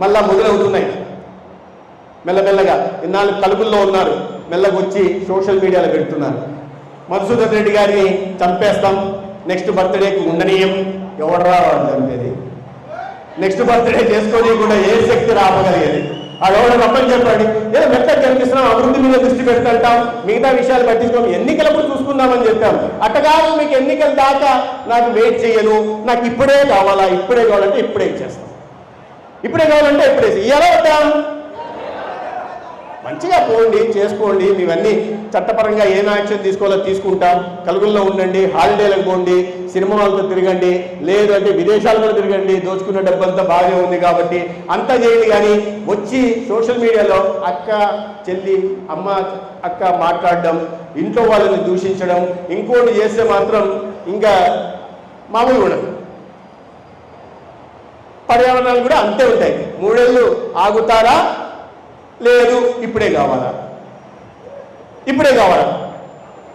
మళ్ళా మొదలవుతున్నాయి మెల్లమెల్లగా. ఇన్నాళ్ళు కలుగుల్లో ఉన్నారు, మెల్లగా వచ్చి సోషల్ మీడియాలో పెడుతున్నారు. మధుసూదన్ రెడ్డి గారిని చంపేస్తాం, నెక్స్ట్ బర్త్డేకి ఉండనీయం. ఎవడరా వాడు చంపేది? నెక్స్ట్ బర్త్డే చేసుకొని కూడా ఏ శక్తి రాపగలిగేది? ఆడెవడ రప్పని చెప్పండి. ఏదో మెత్తగా కనిపిస్తున్నాం, అభివృద్ధి మీద దృష్టి పెడతాం, మిగతా విషయాలు పట్టించుకోం, ఎన్నికలప్పుడు చూసుకుందామని చెప్పాం. అట్టగాదు మీకు ఎన్నికల దాకా నాకు వెయిట్ చేయను, నాకు ఇప్పుడే కావాలా, ఇప్పుడే కావాలంటే ఇప్పుడే ఇచ్చేస్తాం, ఇప్పుడే కావాలంటే ఇప్పుడే. ఎలా వద్దాం? మంచిగా పోండి, చేసుకోండి, మీవన్నీ చట్టపరంగా ఏం యాక్షన్ తీసుకోవాలో తీసుకుంటాం. కలుగుల్లో ఉండండి, హాలిడేలకు పోండి, సినిమా హాల్తో తిరగండి, లేదు అంటే విదేశాల్లో తిరగండి, దోచుకున్న డబ్బంతా బాగానే ఉంది కాబట్టి అంతా చేయండి. కానీ వచ్చి సోషల్ మీడియాలో అక్క చెల్లి అమ్మ అక్క మాట్లాడడం, ఇంట్లో వాళ్ళని దూషించడం, ఇంకోటి చేస్తే మాత్రం ఇంకా మామూలు ఉండదు. పర్యావరణాలు కూడా అంతే ఉంటాయి. 3 ఏళ్ళు ఆగుతారా? లేదు ఇప్పుడే కావాలా? ఇప్పుడే కావాలా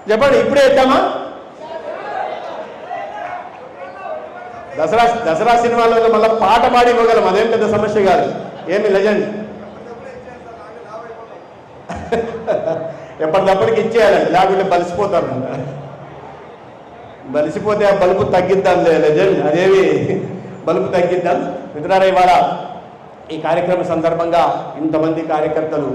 చెప్పండి, ఇప్పుడే ఇద్దామా? దసరా సినిమాలో మళ్ళీ పాట పాడి ఇవ్వగలం, అదేం పెద్ద సమస్య కాదు. ఏమి లెజెండ్ ఎప్పటికప్పటికి ఇచ్చేయాలండి, లేకుంటే బలిసిపోతారు. బలిసిపోతే ఆ బలుపు తగ్గిద్దాం లెజెండ్, అదేవి బలుపు తగ్గిద్దాం. మిత్రులారా, ఇవాళ ఈ కార్యక్రమం సందర్భంగా ఇంతమంది కార్యకర్తలు